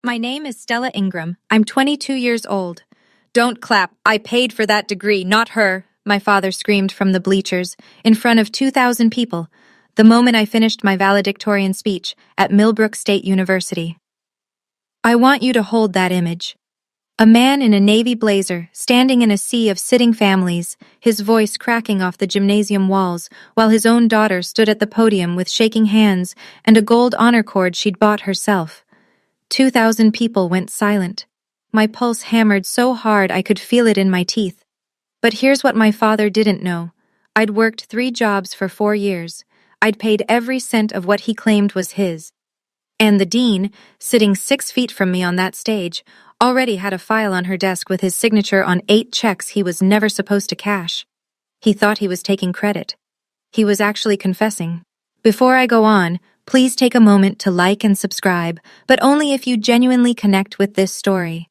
My name is Stella Ingram. I'm 22 years old. Don't clap. I paid for that degree, not her, my father screamed from the bleachers, in front of 2,000 people, the moment I finished my valedictorian speech at Millbrook State University. I want you to hold that image. A man in a navy blazer, standing in a sea of sitting families, his voice cracking off the gymnasium walls, while his own daughter stood at the podium with shaking hands and a gold honor cord she'd bought herself. 2,000 people went silent. My pulse hammered so hard I could feel it in my teeth. But here's what my father didn't know. I'd worked 3 jobs for 4 years. I'd paid every cent of what he claimed was his. And the dean, sitting 6 feet from me on that stage, already had a file on her desk with his signature on 8 checks he was never supposed to cash. He thought he was taking credit. He was actually confessing. Before I go on, please take a moment to like and subscribe, but only if you genuinely connect with this story.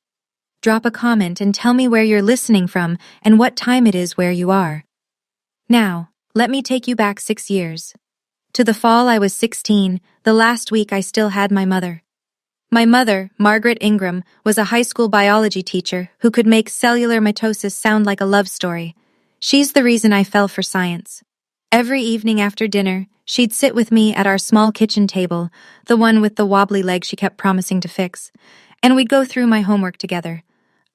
Drop a comment and tell me where you're listening from and what time it is where you are. Now, let me take you back 6 years. To the fall I was 16, the last week I still had my mother. My mother, Margaret Ingram, was a high school biology teacher who could make cellular mitosis sound like a love story. She's the reason I fell for science. Every evening after dinner, she'd sit with me at our small kitchen table, the one with the wobbly leg she kept promising to fix, and we'd go through my homework together.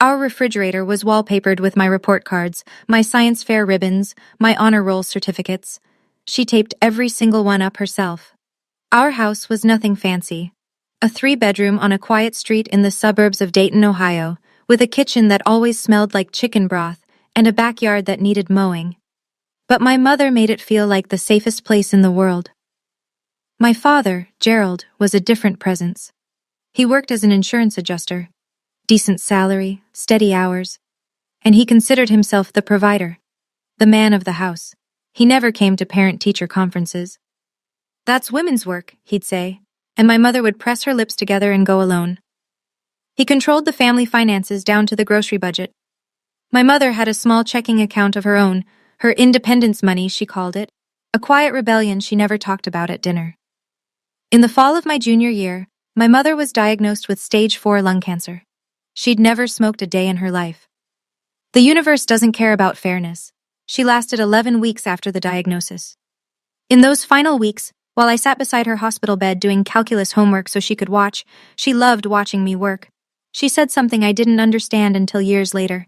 Our refrigerator was wallpapered with my report cards, my science fair ribbons, my honor roll certificates. She taped every single one up herself. Our house was nothing fancy. A 3-bedroom on a quiet street in the suburbs of Dayton, Ohio, with a kitchen that always smelled like chicken broth and a backyard that needed mowing. But my mother made it feel like the safest place in the world. My father, Gerald, was a different presence. He worked as an insurance adjuster. Decent salary, steady hours. And he considered himself the provider, the man of the house. He never came to parent-teacher conferences. "That's women's work," he'd say, and my mother would press her lips together and go alone. He controlled the family finances down to the grocery budget. My mother had a small checking account of her own, her independence money, she called it, a quiet rebellion she never talked about at dinner. In the fall of my junior year, my mother was diagnosed with stage 4 lung cancer. She'd never smoked a day in her life. The universe doesn't care about fairness. She lasted 11 weeks after the diagnosis. In those final weeks, while I sat beside her hospital bed doing calculus homework so she could watch, she loved watching me work. She said something I didn't understand until years later.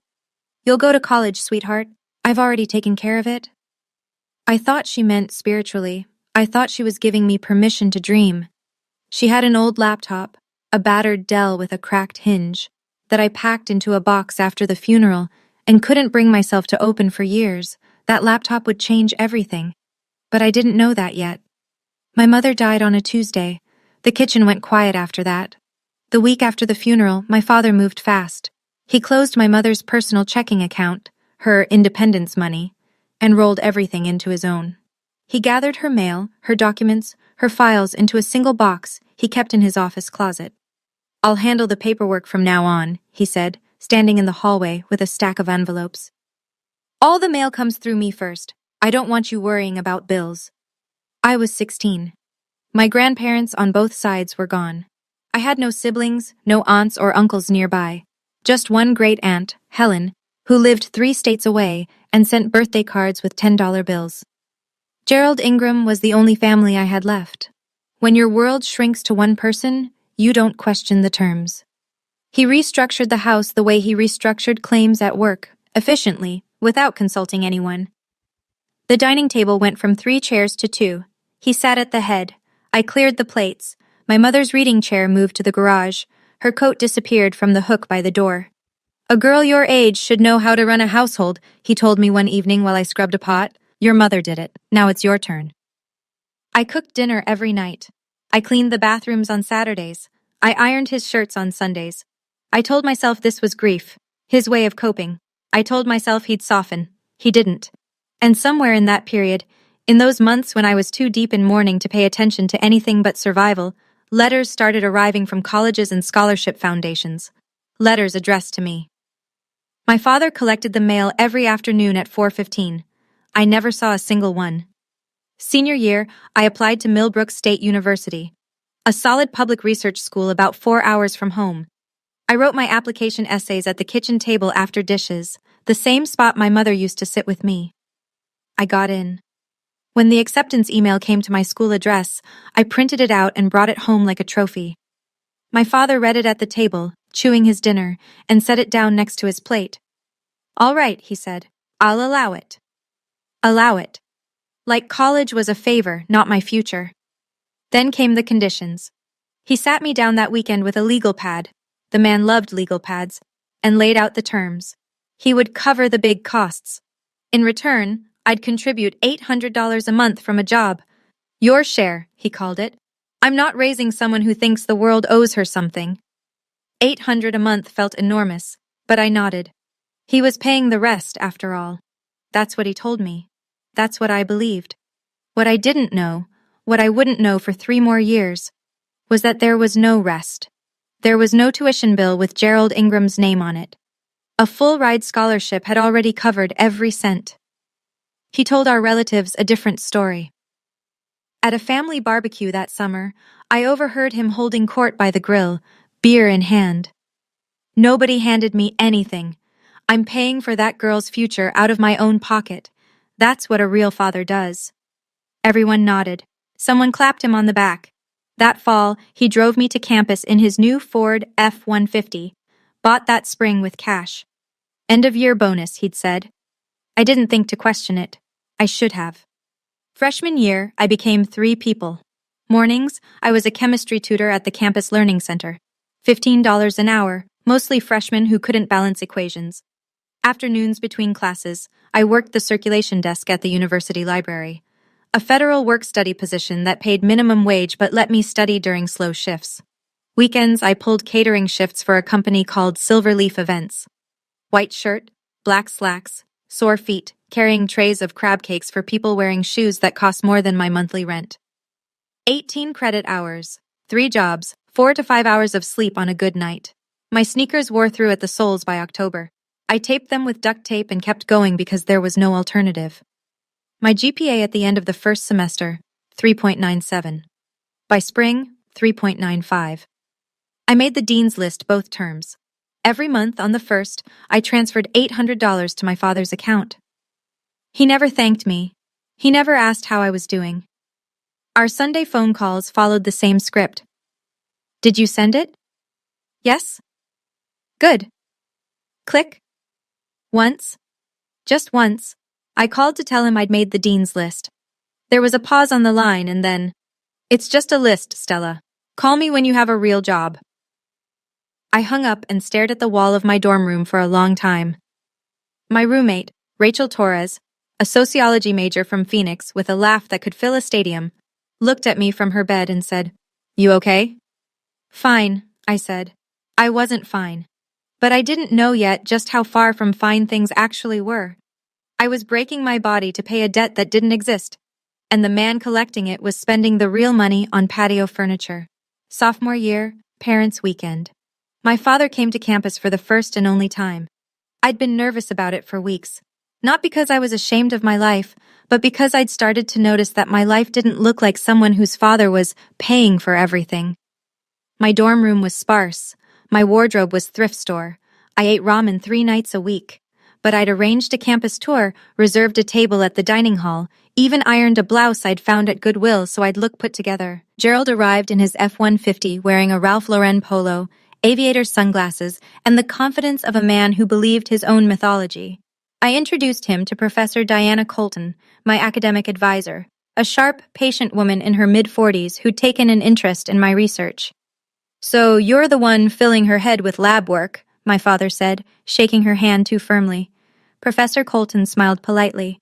"You'll go to college, sweetheart. I've already taken care of it." I thought she meant spiritually. I thought she was giving me permission to dream. She had an old laptop, a battered Dell with a cracked hinge, that I packed into a box after the funeral and couldn't bring myself to open for years. That laptop would change everything. But I didn't know that yet. My mother died on a Tuesday. The kitchen went quiet after that. The week after the funeral, my father moved fast. He closed my mother's personal checking account, her independence money, and rolled everything into his own. He gathered her mail, her documents, her files into a single box he kept in his office closet. "I'll handle the paperwork from now on," he said, standing in the hallway with a stack of envelopes. "All the mail comes through me first. I don't want you worrying about bills." I was 16. My grandparents on both sides were gone. I had no siblings, no aunts or uncles nearby. Just one great aunt, Helen, who lived 3 states away and sent birthday cards with $10 bills. Gerald Ingram was the only family I had left. When your world shrinks to one person, you don't question the terms. He restructured the house the way he restructured claims at work, efficiently, without consulting anyone. The dining table went from 3 chairs to 2. He sat at the head. I cleared the plates. My mother's reading chair moved to the garage. Her coat disappeared from the hook by the door. "A girl your age should know how to run a household," he told me one evening while I scrubbed a pot. "Your mother did it. Now it's your turn." I cooked dinner every night. I cleaned the bathrooms on Saturdays. I ironed his shirts on Sundays. I told myself this was grief, his way of coping. I told myself he'd soften. He didn't. And somewhere in that period, in those months when I was too deep in mourning to pay attention to anything but survival, letters started arriving from colleges and scholarship foundations. Letters addressed to me. My father collected the mail every afternoon at 4:15. I never saw a single one. Senior year, I applied to Millbrook State University. A solid public research school about 4 hours from home. I wrote my application essays at the kitchen table after dishes, the same spot my mother used to sit with me. I got in. When the acceptance email came to my school address, I printed it out and brought it home like a trophy. My father read it at the table, chewing his dinner, and set it down next to his plate. "All right," he said. "I'll allow it." Allow it. Like college was a favor, not my future. Then came the conditions. He sat me down that weekend with a legal pad. The man loved legal pads, and laid out the terms. He would cover the big costs. In return, I'd contribute $800 a month from a job. Your share, he called it. I'm not raising someone who thinks the world owes her something. $800 a month felt enormous, but I nodded. He was paying the rest, after all. That's what he told me. That's what I believed. What I didn't know, what I wouldn't know for 3 more years, was that there was no rest. There was no tuition bill with Gerald Ingram's name on it. A full-ride scholarship had already covered every cent. He told our relatives a different story. At a family barbecue that summer, I overheard him holding court by the grill, beer in hand. Nobody handed me anything. I'm paying for that girl's future out of my own pocket. That's what a real father does. Everyone nodded. Someone clapped him on the back. That fall, he drove me to campus in his new Ford F-150, bought that spring with cash. End-of-year bonus, he'd said. I didn't think to question it. I should have. Freshman year, I became 3 people. Mornings, I was a chemistry tutor at the campus learning center. $15 an hour, mostly freshmen who couldn't balance equations. Afternoons between classes, I worked the circulation desk at the university library. A federal work-study position that paid minimum wage but let me study during slow shifts. Weekends, I pulled catering shifts for a company called Silverleaf Events. White shirt, black slacks, sore feet, carrying trays of crab cakes for people wearing shoes that cost more than my monthly rent. 18 credit hours, 3 jobs, 4 to 5 hours of sleep on a good night. My sneakers wore through at the soles by October. I taped them with duct tape and kept going because there was no alternative. My GPA at the end of the first semester, 3.97. By spring, 3.95. I made the dean's list both terms. Every month on the first, I transferred $800 to my father's account. He never thanked me. He never asked how I was doing. Our Sunday phone calls followed the same script. Did you send it? Yes? Good. Click. Once. Just once. I called to tell him I'd made the dean's list. There was a pause on the line and then, "It's just a list, Stella. Call me when you have a real job." I hung up and stared at the wall of my dorm room for a long time. My roommate, Rachel Torres, a sociology major from Phoenix with a laugh that could fill a stadium, looked at me from her bed and said, "You okay?" "Fine," I said. I wasn't fine. But I didn't know yet just how far from fine things actually were. I was breaking my body to pay a debt that didn't exist, and the man collecting it was spending the real money on patio furniture. Sophomore year, parents' weekend. My father came to campus for the first and only time. I'd been nervous about it for weeks. Not because I was ashamed of my life, but because I'd started to notice that my life didn't look like someone whose father was paying for everything. My dorm room was sparse. My wardrobe was thrift store. I ate ramen 3 nights a week. But I'd arranged a campus tour, reserved a table at the dining hall, even ironed a blouse I'd found at Goodwill so I'd look put together. Gerald arrived in his F-150 wearing a Ralph Lauren polo, aviator sunglasses, and the confidence of a man who believed his own mythology. I introduced him to Professor Diana Colton, my academic advisor, a sharp, patient woman in her mid-40s who'd taken an interest in my research. "So you're the one filling her head with lab work," my father said, shaking her hand too firmly. Professor Colton smiled politely.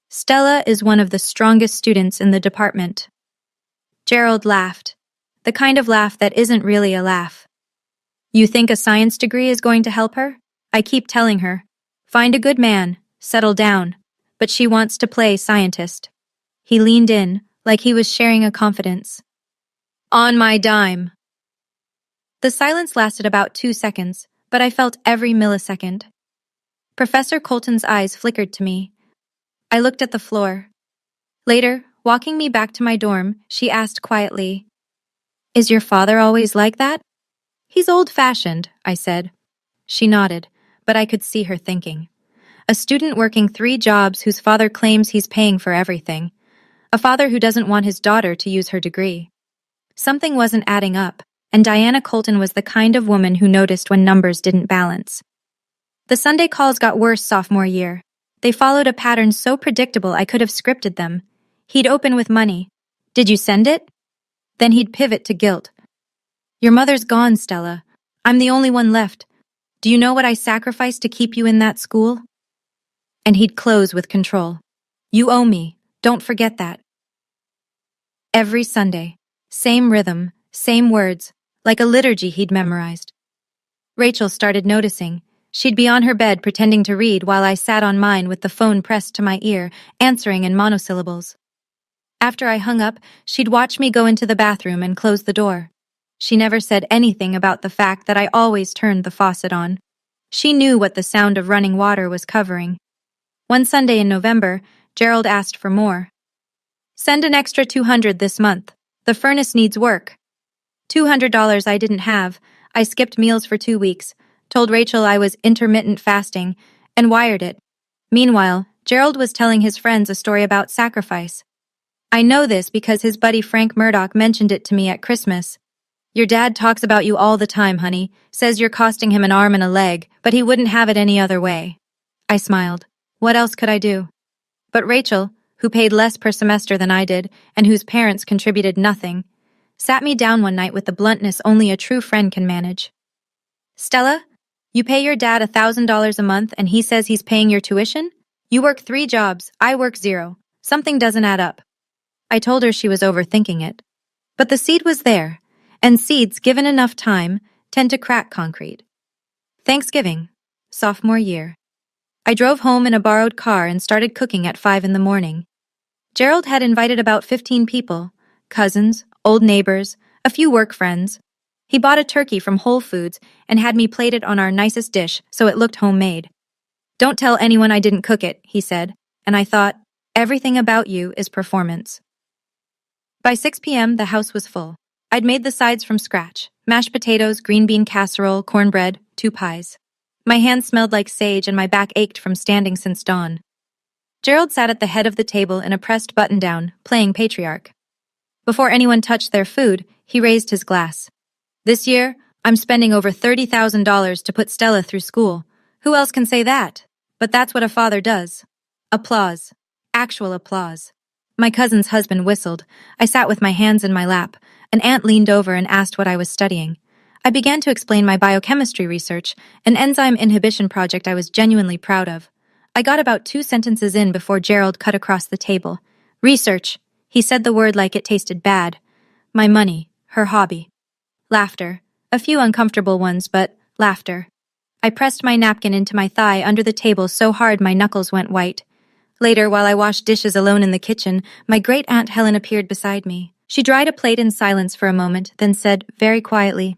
"Stella is one of the strongest students in the department." Gerald laughed, the kind of laugh that isn't really a laugh. "You think a science degree is going to help her? I keep telling her, find a good man, settle down, but she wants to play scientist." He leaned in, like he was sharing a confidence. "On my dime." The silence lasted about 2 seconds, but I felt every millisecond. Professor Colton's eyes flickered to me. I looked at the floor. Later, walking me back to my dorm, she asked quietly, Is your father always like that? He's old-fashioned, I said. She nodded, but I could see her thinking. A student working 3 jobs whose father claims he's paying for everything. A father who doesn't want his daughter to use her degree. Something wasn't adding up, and Diana Colton was the kind of woman who noticed when numbers didn't balance. The Sunday calls got worse sophomore year. They followed a pattern so predictable I could have scripted them. He'd open with money. Did you send it? Then he'd pivot to guilt. Your mother's gone, Stella. I'm the only one left. Do you know what I sacrificed to keep you in that school? And he'd close with control. You owe me. Don't forget that. Every Sunday. Same rhythm, same words, like a liturgy he'd memorized. Rachel started noticing. She'd be on her bed pretending to read while I sat on mine with the phone pressed to my ear, answering in monosyllables. After I hung up, she'd watch me go into the bathroom and close the door. She never said anything about the fact that I always turned the faucet on. She knew what the sound of running water was covering. One Sunday in November, Gerald asked for more. Send an extra $200 this month. The furnace needs work. $200 I didn't have. I skipped meals for 2 weeks, told Rachel I was intermittent fasting, and wired it. Meanwhile, Gerald was telling his friends a story about sacrifice. I know this because his buddy Frank Murdoch mentioned it to me at Christmas. Your dad talks about you all the time, honey, says you're costing him an arm and a leg, but he wouldn't have it any other way. I smiled. What else could I do? But Rachel, who paid less per semester than I did, and whose parents contributed nothing, sat me down one night with the bluntness only a true friend can manage. Stella, you pay your dad $1,000 a month and he says he's paying your tuition? You work 3 jobs, I work 0. Something doesn't add up. I told her she was overthinking it. But the seed was there, and seeds, given enough time, tend to crack concrete. Thanksgiving, sophomore year. I drove home in a borrowed car and started cooking at 5 in the morning. Gerald had invited about 15 people, cousins, old neighbors, a few work friends. He bought a turkey from Whole Foods and had me plate it on our nicest dish so it looked homemade. Don't tell anyone I didn't cook it, he said, and I thought, everything about you is performance. By 6 p.m., the house was full. I'd made the sides from scratch, mashed potatoes, green bean casserole, cornbread, 2 pies. My hands smelled like sage and my back ached from standing since dawn. Gerald sat at the head of the table in a pressed button-down, playing Patriarch. Before anyone touched their food, he raised his glass. This year, I'm spending over $30,000 to put Stella through school. Who else can say that? But that's what a father does. Applause. Actual applause. My cousin's husband whistled. I sat with my hands in my lap. An aunt leaned over and asked what I was studying. I began to explain my biochemistry research, an enzyme inhibition project I was genuinely proud of. I got about 2 sentences in before Gerald cut across the table. Research. He said the word like it tasted bad. My money. Her hobby. Laughter. A few uncomfortable ones, but laughter. I pressed my napkin into my thigh under the table so hard my knuckles went white. Later, while I washed dishes alone in the kitchen, my great-aunt Helen appeared beside me. She dried a plate in silence for a moment, then said, very quietly,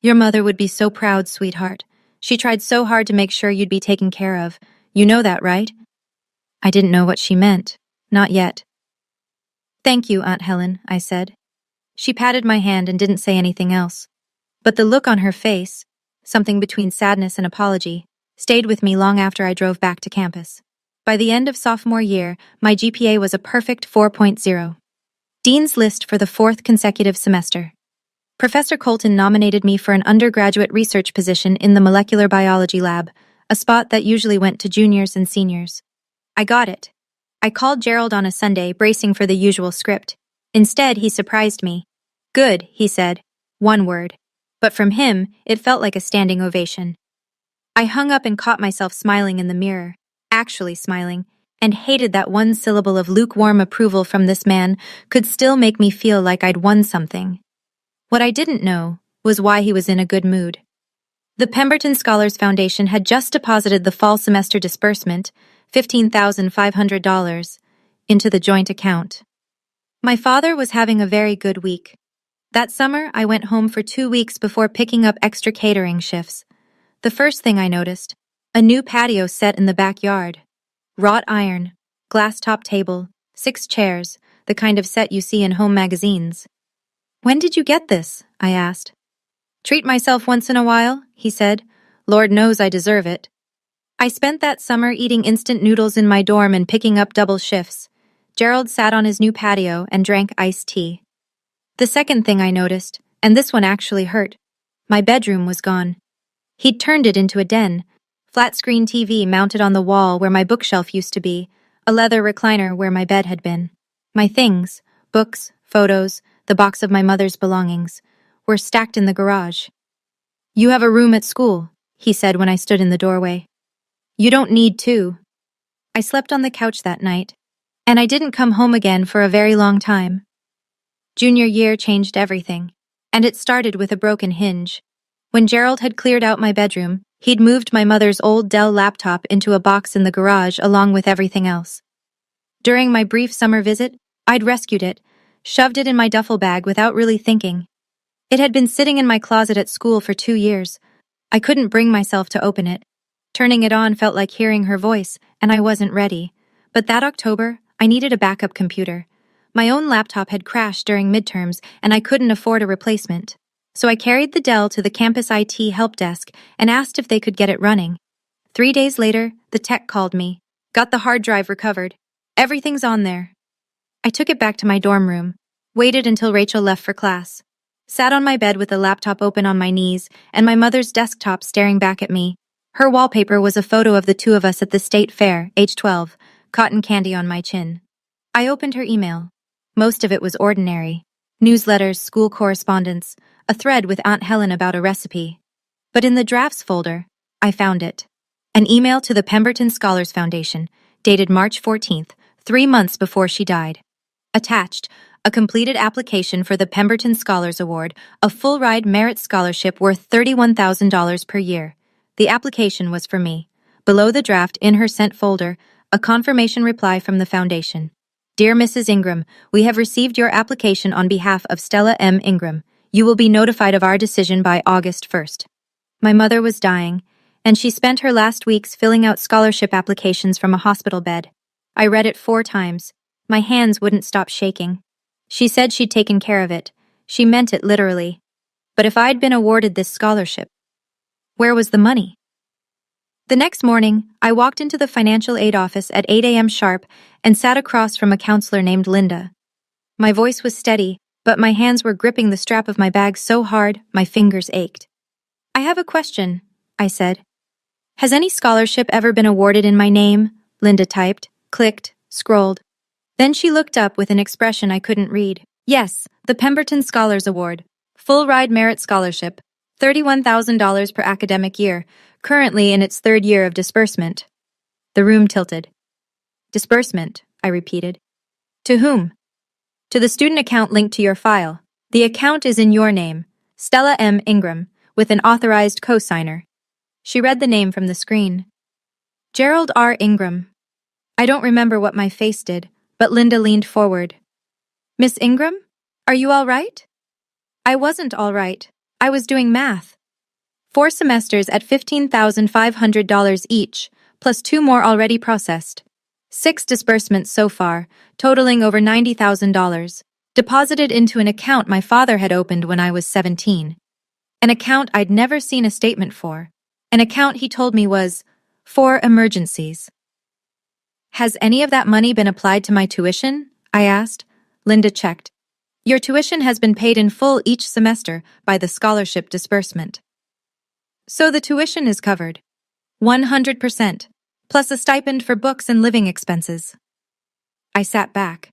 Your mother would be so proud, sweetheart. She tried so hard to make sure you'd be taken care of. You know that, right? I didn't know what she meant. Not yet. Thank you, Aunt Helen, I said. She patted my hand and didn't say anything else. But the look on her face, something between sadness and apology, stayed with me long after I drove back to campus. By the end of sophomore year, my GPA was a perfect 4.0. Dean's List for the 4th consecutive semester. Professor Colton nominated me for an undergraduate research position in the molecular biology lab, a spot that usually went to juniors and seniors. I got it. I called Gerald on a Sunday, bracing for the usual script. Instead, he surprised me. Good, he said. 1 word. But from him, it felt like a standing ovation. I hung up and caught myself smiling in the mirror, actually smiling, and hated that 1 syllable of lukewarm approval from this man could still make me feel like I'd won something. What I didn't know was why he was in a good mood. The Pemberton Scholars Foundation had just deposited the fall semester disbursement, $15,500, into the joint account. My father was having a very good week. That summer, I went home for 2 weeks before picking up extra catering shifts. The first thing I noticed, a new patio set in the backyard. Wrought iron, glass-top table, 6 chairs, the kind of set you see in home magazines. When did you get this? I asked. Treat myself once in a while, he said. Lord knows I deserve it. I spent that summer eating instant noodles in my dorm and picking up double shifts. Gerald sat on his new patio and drank iced tea. The second thing I noticed, and this one actually hurt, my bedroom was gone. He'd turned it into a den. Flat-screen TV mounted on the wall where my bookshelf used to be, a leather recliner where my bed had been. My things, books, photos, the box of my mother's belongings, were stacked in the garage. You have a room at school, he said when I stood in the doorway. You don't need to. I slept on the couch that night, and I didn't come home again for a very long time. Junior year changed everything, and it started with a broken hinge. When Gerald had cleared out my bedroom, he'd moved my mother's old Dell laptop into a box in the garage along with everything else. During my brief summer visit, I'd rescued it, shoved it in my duffel bag without really thinking. It had been sitting in my closet at school for 2 years. I couldn't bring myself to open it. Turning it on felt like hearing her voice, and I wasn't ready. But that October, I needed a backup computer. My own laptop had crashed during midterms, and I couldn't afford a replacement. So I carried the Dell to the campus IT help desk and asked if they could get it running. 3 days later, the tech called me. Got the hard drive recovered. Everything's on there. I took it back to my dorm room, waited until Rachel left for class, sat on my bed with the laptop open on my knees and my mother's desktop staring back at me. Her wallpaper was a photo of the two of us at the state fair, age 12, cotton candy on my chin. I opened her email. Most of it was ordinary. Newsletters, school correspondence, a thread with Aunt Helen about a recipe. But in the drafts folder, I found it. An email to the Pemberton Scholars Foundation, dated March 14th, 3 months before she died. Attached, a completed application for the Pemberton Scholars Award, a full-ride merit scholarship worth $31,000 per year. The application was for me. Below the draft in her sent folder, a confirmation reply from the foundation. Dear Mrs. Ingram, we have received your application on behalf of Stella M. Ingram. You will be notified of our decision by August 1st. My mother was dying, and she spent her last weeks filling out scholarship applications from a hospital bed. I read it 4 times. My hands wouldn't stop shaking. She said she'd taken care of it. She meant it literally. But if I'd been awarded this scholarship, where was the money? The next morning, I walked into the financial aid office at 8 a.m. sharp and sat across from a counselor named Linda. My voice was steady, but my hands were gripping the strap of my bag so hard my fingers ached. I have a question, I said. Has any scholarship ever been awarded in my name? Linda typed, clicked, scrolled. Then she looked up with an expression I couldn't read. Yes, the Pemberton Scholars Award. Full-ride merit scholarship. $31,000 per academic year, currently in its 3rd year of disbursement. The room tilted. Disbursement, I repeated. To whom? To the student account linked to your file. The account is in your name, Stella M. Ingram, with an authorized co-signer. She read the name from the screen. Gerald R. Ingram. I don't remember what my face did, but Linda leaned forward. Miss Ingram? Are you all right? I wasn't all right. I was doing math. 4 semesters at $15,500 each, plus 2 more already processed. 6 disbursements so far, totaling over $90,000, deposited into an account my father had opened when I was 17. An account I'd never seen a statement for. An account he told me was for emergencies. Has any of that money been applied to my tuition? I asked. Linda checked. Your tuition has been paid in full each semester by the scholarship disbursement. So the tuition is covered. 100%, plus a stipend for books and living expenses. I sat back.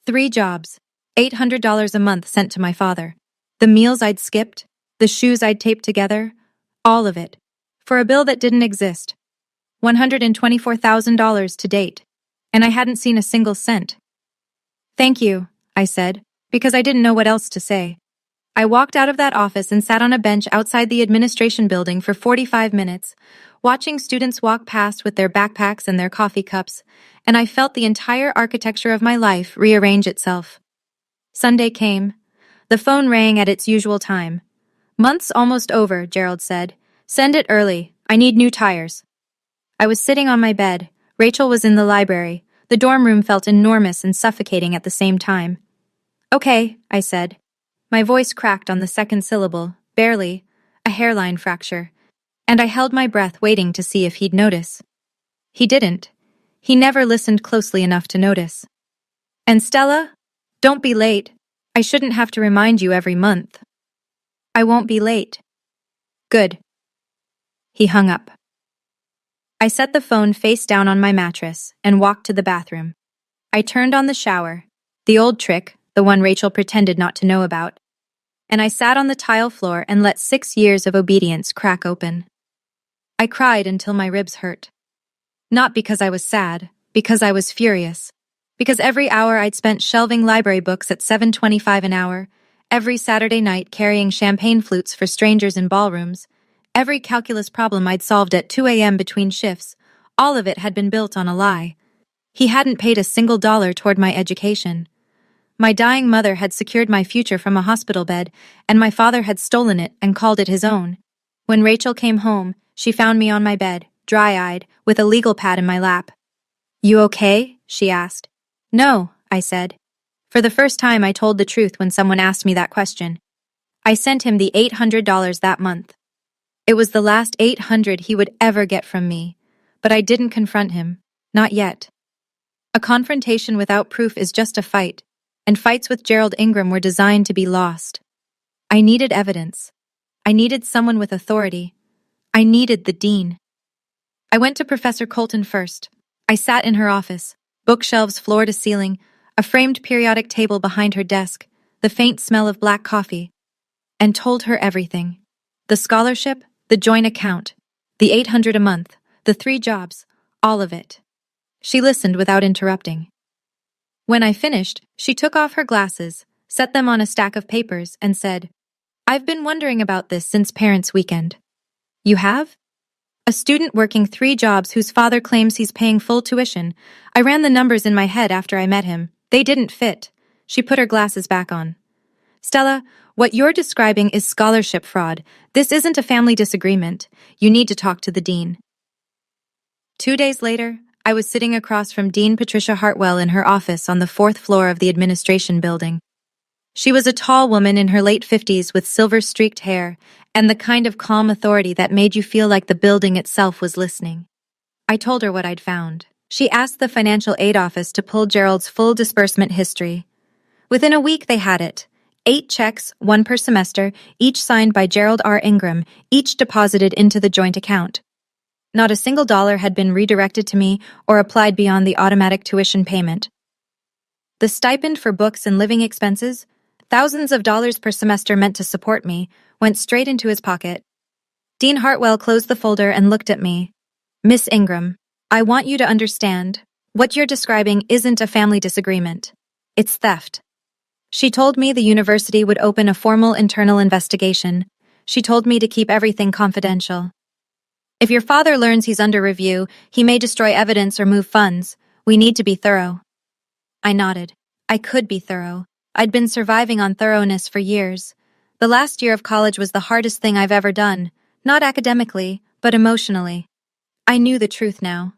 3 jobs, $800 a month sent to my father. The meals I'd skipped, the shoes I'd taped together, all of it, for a bill that didn't exist. $124,000 to date, and I hadn't seen a single cent. Thank you, I said, because I didn't know what else to say. I walked out of that office and sat on a bench outside the administration building for 45 minutes, watching students walk past with their backpacks and their coffee cups, and I felt the entire architecture of my life rearrange itself. Sunday came. The phone rang at its usual time. Month's almost over, Gerald said. Send it early. I need new tires. I was sitting on my bed. Rachel was in the library. The dorm room felt enormous and suffocating at the same time. Okay, I said. My voice cracked on the second syllable, barely, a hairline fracture, and I held my breath waiting to see if he'd notice. He didn't. He never listened closely enough to notice. And Stella? Don't be late. I shouldn't have to remind you every month. I won't be late. Good. He hung up. I set the phone face down on my mattress and walked to the bathroom. I turned on the shower, the old trick, the one Rachel pretended not to know about, and I sat on the tile floor and let 6 years of obedience crack open. I cried until my ribs hurt. Not because I was sad, because I was furious. Because every hour I'd spent shelving library books at $7.25 an hour, every Saturday night carrying champagne flutes for strangers in ballrooms, every calculus problem I'd solved at 2 a.m. between shifts, all of it had been built on a lie. He hadn't paid a single dollar toward my education. My dying mother had secured my future from a hospital bed, and my father had stolen it and called it his own. When Rachel came home, she found me on my bed, dry-eyed, with a legal pad in my lap. "You okay?" she asked. "No," I said. For the first time, I told the truth when someone asked me that question. I sent him the $800 that month. It was the last $800 he would ever get from me, but I didn't confront him. Not yet. A confrontation without proof is just a fight, and fights with Gerald Ingram were designed to be lost. I needed evidence. I needed someone with authority. I needed the dean. I went to Professor Colton first. I sat in her office, bookshelves floor to ceiling, a framed periodic table behind her desk, the faint smell of black coffee, and told her everything. The scholarship, the joint account, the $800 a month, the 3 jobs, all of it. She listened without interrupting. When I finished, she took off her glasses, set them on a stack of papers, and said, "I've been wondering about this since Parents' Weekend." "You have?" "A student working 3 jobs whose father claims he's paying full tuition. I ran the numbers in my head after I met him. They didn't fit." She put her glasses back on. "Stella, what you're describing is scholarship fraud. This isn't a family disagreement. You need to talk to the dean." 2 days later, I was sitting across from Dean Patricia Hartwell in her office on the 4th floor of the administration building. She was a tall woman in her late 50s with silver-streaked hair and the kind of calm authority that made you feel like the building itself was listening. I told her what I'd found. She asked the financial aid office to pull Gerald's full disbursement history. Within a week, they had it. 8 checks, 1 per semester, each signed by Gerald R. Ingram, each deposited into the joint account. Not a single dollar had been redirected to me or applied beyond the automatic tuition payment. The stipend for books and living expenses, thousands of dollars per semester meant to support me, went straight into his pocket. Dean Hartwell closed the folder and looked at me. "Miss Ingram, I want you to understand, what you're describing isn't a family disagreement. It's theft." She told me the university would open a formal internal investigation. She told me to keep everything confidential. "If your father learns he's under review, he may destroy evidence or move funds. We need to be thorough." I nodded. I could be thorough. I'd been surviving on thoroughness for years. The last year of college was the hardest thing I've ever done, not academically, but emotionally. I knew the truth now.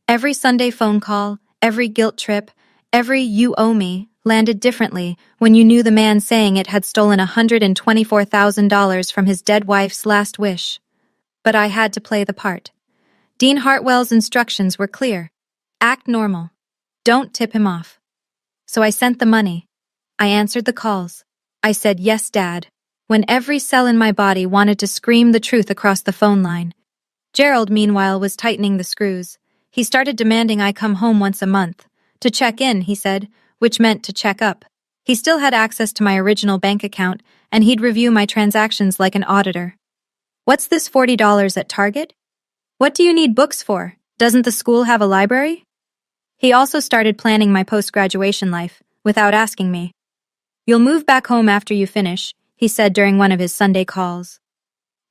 Every Sunday phone call, every guilt trip, every "you owe me" landed differently when you knew the man saying it had stolen $124,000 from his dead wife's last wish. But I had to play the part. Dean Hartwell's instructions were clear. Act normal. Don't tip him off. So I sent the money. I answered the calls. I said, "Yes, Dad," when every cell in my body wanted to scream the truth across the phone line. Gerald, meanwhile, was tightening the screws. He started demanding I come home once a month. To check in, he said, which meant to check up. He still had access to my original bank account, and he'd review my transactions like an auditor. "What's this $40 at Target? What do you need books for? Doesn't the school have a library?" He also started planning my post-graduation life, without asking me. "You'll move back home after you finish," he said during one of his Sunday calls.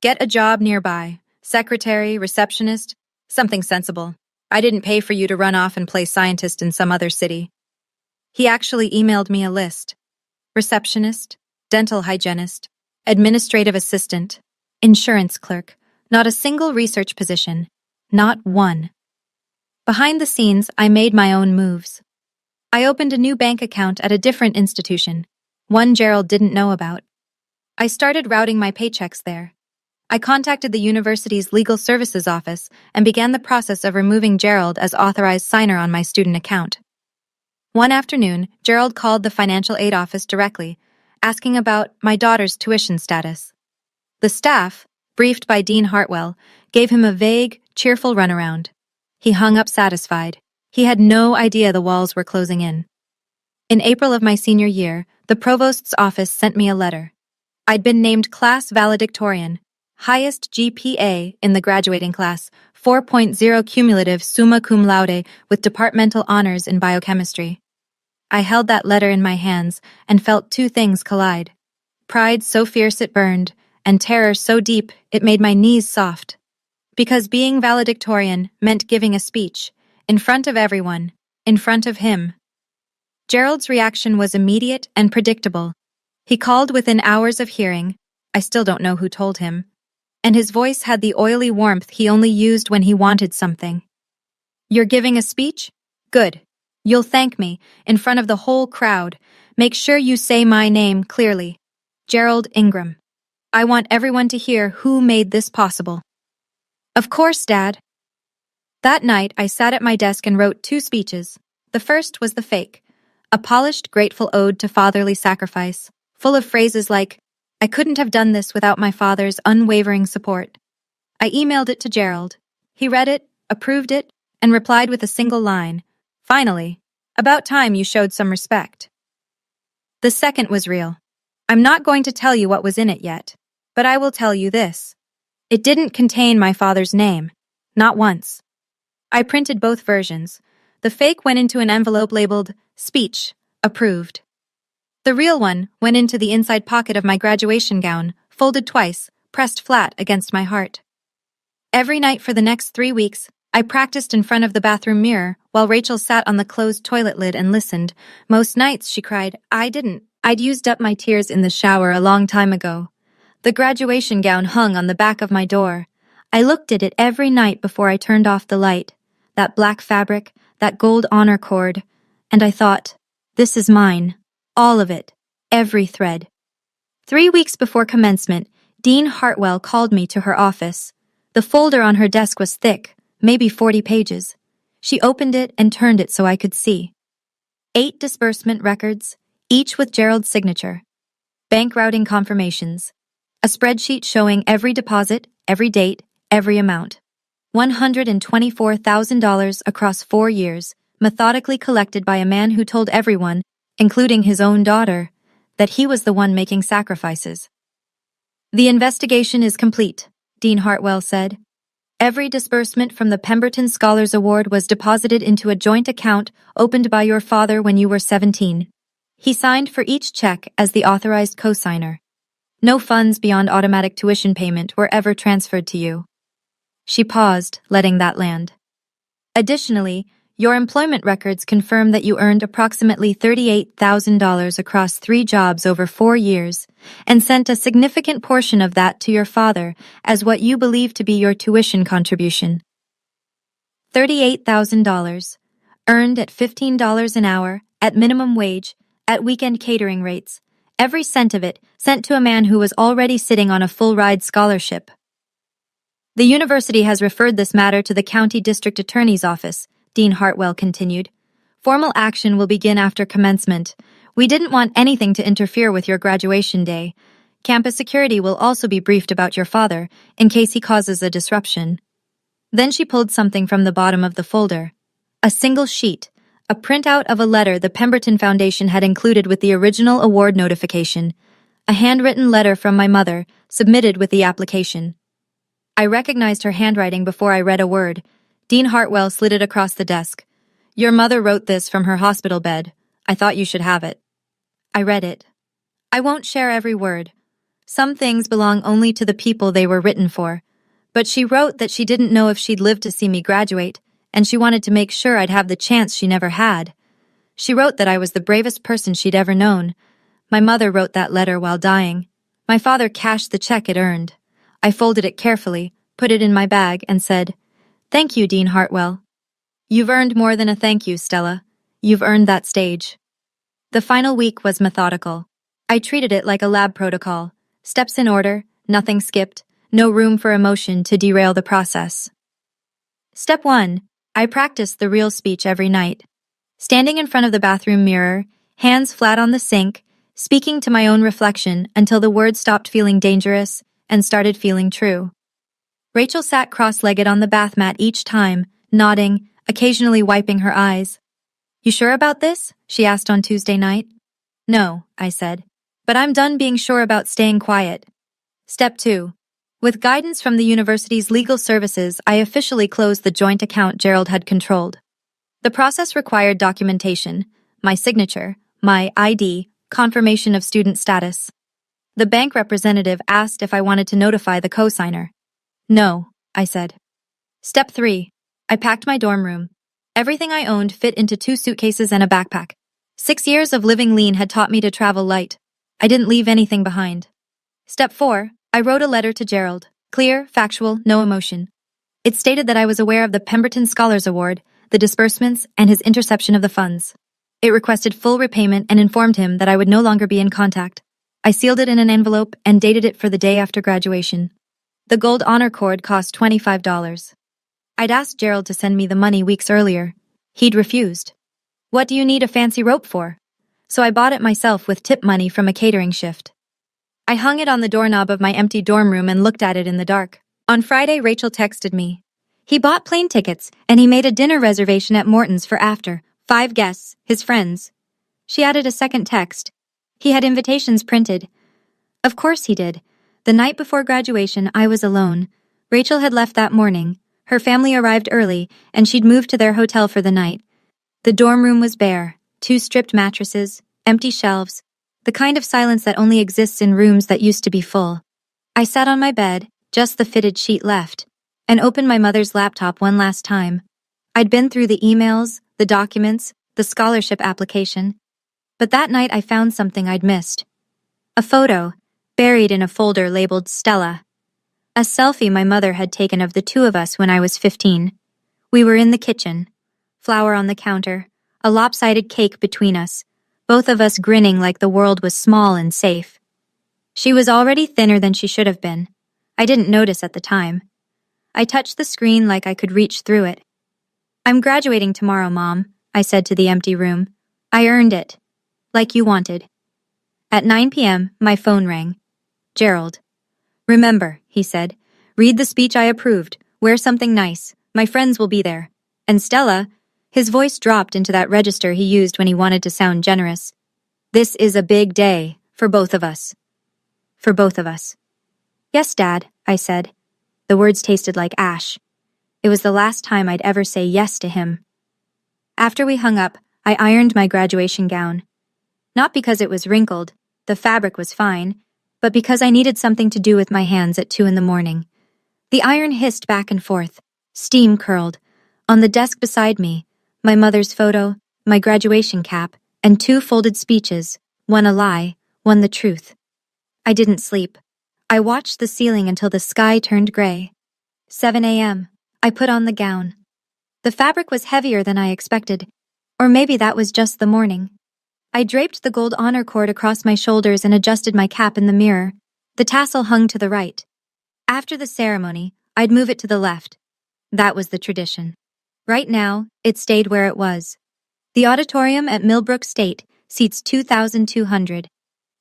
"Get a job nearby, secretary, receptionist, something sensible. I didn't pay for you to run off and play scientist in some other city." He actually emailed me a list. Receptionist, dental hygienist, administrative assistant, insurance clerk, not a single research position, not one. Behind the scenes, I made my own moves. I opened a new bank account at a different institution, one Gerald didn't know about. I started routing my paychecks there. I contacted the university's legal services office and began the process of removing Gerald as authorized signer on my student account. One afternoon, Gerald called the financial aid office directly, asking about my daughter's tuition status. The staff, briefed by Dean Hartwell, gave him a vague, cheerful runaround. He hung up satisfied. He had no idea the walls were closing in. In April of my senior year, the provost's office sent me a letter. I'd been named class valedictorian, highest GPA in the graduating class, 4.0 cumulative summa cum laude with departmental honors in biochemistry. I held that letter in my hands and felt two things collide. Pride so fierce it burned, and terror so deep it made my knees soft. Because being valedictorian meant giving a speech, in front of everyone, in front of him. Gerald's reaction was immediate and predictable. He called within hours of hearing, I still don't know who told him, and his voice had the oily warmth he only used when he wanted something. You're giving a speech? Good. You'll thank me, in front of the whole crowd. Make sure you say my name clearly. Gerald Ingram. I want everyone to hear who made this possible. Of course, Dad. That night, I sat at my desk and wrote 2 speeches. The first was the fake, a polished, grateful ode to fatherly sacrifice, full of phrases like, I couldn't have done this without my father's unwavering support. I emailed it to Gerald. He read it, approved it, and replied with a single line, Finally, about time you showed some respect. The second was real. I'm not going to tell you what was in it yet, but I will tell you this. It didn't contain my father's name, not once. I printed both versions. The fake went into an envelope labeled, Speech, Approved. The real one went into the inside pocket of my graduation gown, folded twice, pressed flat against my heart. Every night for the next 3 weeks, I practiced in front of the bathroom mirror while Rachel sat on the closed toilet lid and listened. Most nights, she cried, I didn't. I'd used up my tears in the shower a long time ago. The graduation gown hung on the back of my door. I looked at it every night before I turned off the light. That black fabric, that gold honor cord. And I thought, this is mine. All of it. Every thread. 3 weeks before commencement, Dean Hartwell called me to her office. The folder on her desk was thick, maybe 40 pages. She opened it and turned it so I could see. 8 disbursement records, each with Gerald's signature. Bank routing confirmations. A spreadsheet showing every deposit, every date, every amount. $124,000 across 4 years, methodically collected by a man who told everyone, including his own daughter, that he was the one making sacrifices. The investigation is complete, Dean Hartwell said. Every disbursement from the Pemberton Scholars Award was deposited into a joint account opened by your father when you were 17. He signed for each check as the authorized co-signer. No funds beyond automatic tuition payment were ever transferred to you. She paused, letting that land. Additionally, your employment records confirm that you earned approximately $38,000 across 3 jobs over 4 years and sent a significant portion of that to your father as what you believe to be your tuition contribution. $38,000, earned at $15 an hour, at minimum wage, at weekend catering rates, every cent of it sent to a man who was already sitting on a full-ride scholarship. The university has referred this matter to the county district attorney's office, Dean Hartwell continued. Formal action will begin after commencement. We didn't want anything to interfere with your graduation day. Campus security will also be briefed about your father, in case he causes a disruption. Then she pulled something from the bottom of the folder. A single sheet, a printout of a letter the Pemberton Foundation had included with the original award notification. A handwritten letter from my mother, submitted with the application. I recognized her handwriting before I read a word. Dean Hartwell slid it across the desk. Your mother wrote this from her hospital bed. I thought you should have it. I read it. I won't share every word. Some things belong only to the people they were written for. But she wrote that she didn't know if she'd live to see me graduate, and she wanted to make sure I'd have the chance she never had. She wrote that I was the bravest person she'd ever known. My mother wrote that letter while dying. My father cashed the check it earned. I folded it carefully, put it in my bag, and said, Thank you, Dean Hartwell. You've earned more than a thank you, Stella. You've earned that stage. The final week was methodical. I treated it like a lab protocol. Steps in order, nothing skipped, no room for emotion to derail the process. Step 1. I practiced the real speech every night. Standing in front of the bathroom mirror, hands flat on the sink, speaking to my own reflection until the words stopped feeling dangerous and started feeling true. Rachel sat cross-legged on the bath mat each time, nodding, occasionally wiping her eyes. "You sure about this?" she asked on Tuesday night. "No," I said. "But I'm done being sure about staying quiet." Step 2. With guidance from the university's legal services, I officially closed the joint account Gerald had controlled. The process required documentation, my signature, my ID, confirmation of student status. The bank representative asked if I wanted to notify the co-signer. "No," I said. Step 3. I packed my dorm room. Everything I owned fit into 2 suitcases and a backpack. 6 years of living lean had taught me to travel light. I didn't leave anything behind. Step 4. I wrote a letter to Gerald. Clear, factual, no emotion. It stated that I was aware of the Pemberton Scholars Award, the disbursements, and his interception of the funds. It requested full repayment and informed him that I would no longer be in contact. I sealed it in an envelope and dated it for the day after graduation. The gold honor cord cost $25. I'd asked Gerald to send me the money weeks earlier. He'd refused. "What do you need a fancy rope for?" So I bought it myself with tip money from a catering shift. I hung it on the doorknob of my empty dorm room and looked at it in the dark. On Friday, Rachel texted me. He bought plane tickets, and he made a dinner reservation at Morton's for after. 5 guests, his friends. She added a second text. He had invitations printed. Of course he did. The night before graduation, I was alone. Rachel had left that morning. Her family arrived early, and she'd moved to their hotel for the night. The dorm room was bare. 2 stripped mattresses, empty shelves, the kind of silence that only exists in rooms that used to be full. I sat on my bed, just the fitted sheet left, and opened my mother's laptop one last time. I'd been through the emails, the documents, the scholarship application. But that night I found something I'd missed. A photo, buried in a folder labeled Stella. A selfie my mother had taken of the 2 of us when I was 15. We were in the kitchen. Flour on the counter, a lopsided cake between us, both of us grinning like the world was small and safe. She was already thinner than she should have been. I didn't notice at the time. I touched the screen like I could reach through it. "I'm graduating tomorrow, Mom," I said to the empty room. "I earned it. Like you wanted." At 9 p.m., my phone rang. Gerald. "Remember," he said, "read the speech I approved. Wear something nice. My friends will be there. And Stella," his voice dropped into that register he used when he wanted to sound generous. "This is a big day for both of us." For both of us. "Yes, Dad," I said. The words tasted like ash. It was the last time I'd ever say yes to him. After we hung up, I ironed my graduation gown. Not because it was wrinkled, the fabric was fine, but because I needed something to do with my hands at 2 in the morning. The iron hissed back and forth. Steam curled. On the desk beside me, my mother's photo, my graduation cap, and 2 folded speeches, one a lie, one the truth. I didn't sleep. I watched the ceiling until the sky turned gray. 7 a.m. I put on the gown. The fabric was heavier than I expected, or maybe that was just the morning. I draped the gold honor cord across my shoulders and adjusted my cap in the mirror. The tassel hung to the right. After the ceremony, I'd move it to the left. That was the tradition. Right now, it stayed where it was. The auditorium at Millbrook State seats 2,200.